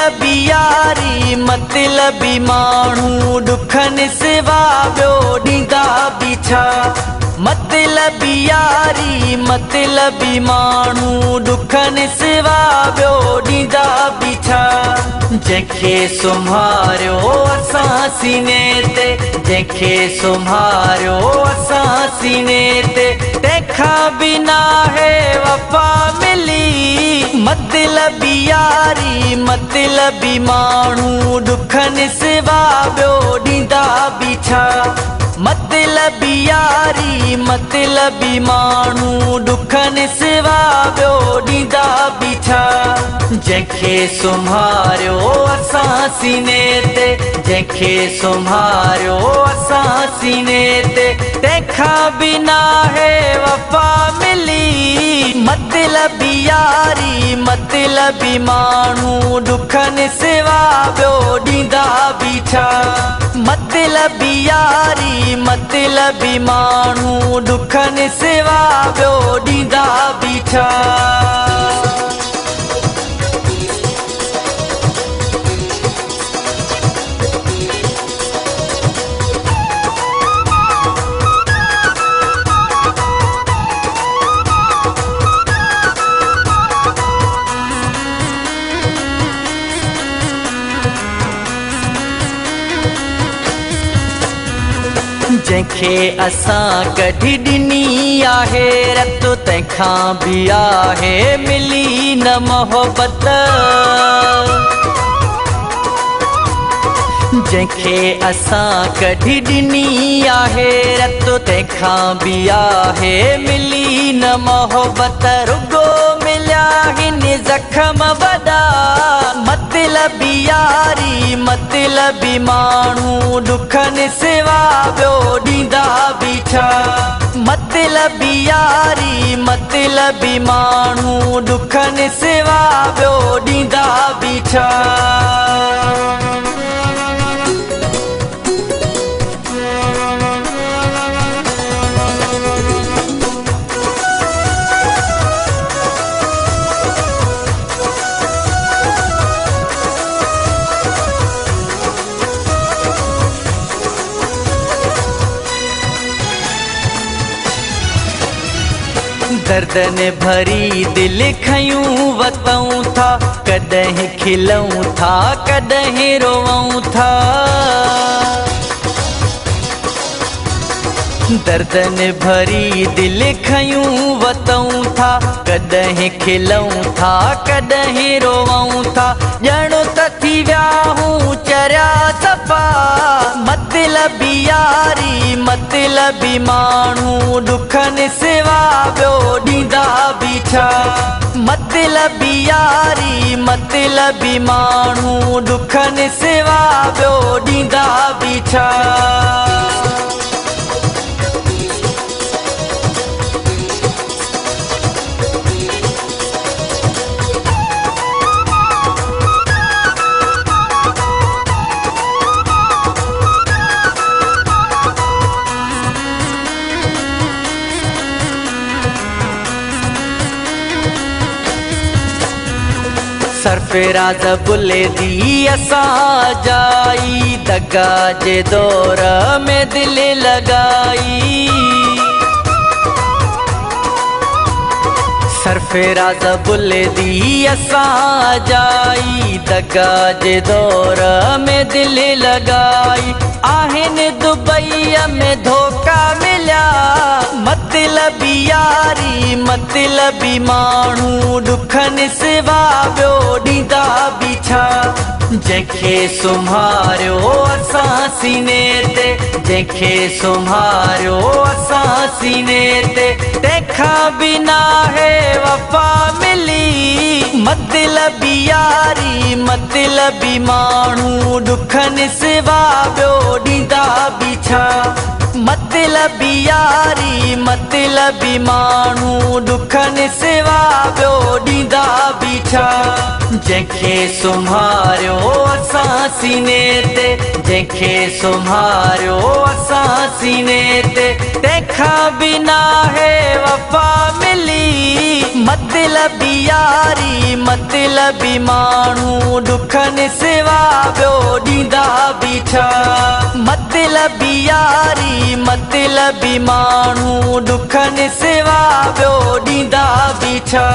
मतलबी यारी मतलबी माण्हू ॾुखनि सिवा ॿियो ॾींदा बि छा। मतलबी यारी मतलबी माण्हू ॾुखनि सिवा ॿियो ॾींदा बि छा। जंहिंखे सुम्हारियो असां सीने ते, जंहिंखे सुम्हारियो असां सीने ते, तंहिंखां बिना है वफ़ा मिली। मतलबी यारी मतलबी माण्हू ॾुखनि सिवा ॿियो ॾींदा बि छा। मतलबी यारी मतलबी माण्हू ॾुखनि सिवा ॿियो ॾींदा बि छा। जंहिंखे सुम्हारियो असां सीने ते, जंहिंखे सुम्हारियो असां सीने ते, तंहिंखां बिना है वफ़ा मिली। मतलबी यारी मतलबी माण्हू ॾुखनि सिवा ॿियो ॾींदा बि छा। मतलबी यारी मतलबी माण्हू ॾुखनि सिवा ॿियो ॾींदा बि छा। जंहिंखे असां कढी ॾिनी आहे रत, तंहिंखां बि आहे मिली न मोहबत। जंहिंखे असां कढी ॾिनी आहे रत, तंहिंखां बि आहे मिली न मोहबत। रुगो मिलिया हिन ज़ख़्म वॾा। मतलबी यारी मतलबी माण्हू ॾुखनि सिवा ॿियो ॾींदा बि छा। मतलबी यारी मतलबी माण्हू ॾुखनि सिवा ॿियो ॾींदा बि छा। दर्दन भरी दिल खयूं वतऊं था, कॾहिं खिलऊं था कॾहिं रोऊं था। दर्दन भरी दिल खयूं वतऊं था, कॾहिं खिलऊं था कॾहिं रोऊं था। ॼणो त थी विया हूं चरिया सफ़ा। मतलबी यारी मतलबी माण्हू ॾुखनि सिवा ॿियो ॾींदा बि छा। मतलबी यारी मतलबी माण्हू ॾुखनि सिवा ॿियो ॾींदा बि छा। सरफराज बुले दी असां जाई, दगा जे दौर में दिल लगाई। सरफराज बुले दी असां जाई, दगा जे दौर में दिल लगाई। आहिनि दुबई में धोखा मिलिया। मतलबी यारी मतलबी माण्हू ॾुखनि सिवा ॿियो ॾींदा बि छा। जंहिंखे सुम्हारियो असां सीने ते, जंहिंखे सुम्हारियो असां सीने ते, तंहिंखां बिना है वफ़ा मिली। मतलबी यारी मतलबी माण्हू ॾुखनि सिवा ॿियो ॾींदा बि छा। मतलबी यारी मतलबी माण्हू ॾुखनि सिवा ॿियो ॾींदा बि छा। जंहिंखे सुम्हारियो असां सीने ते, जंहिंखे सुम्हारियो असां सीने ते, तंहिंखां बिना है वफ़ा मिली। मतलबी यारी मतलबी माण्हू दुखनि सिवा ॿियो ॾींदा बि छा। मतलबी यारी मतलबी माण्हू दुखनि सिवा ॿियो ॾींदा बि छा।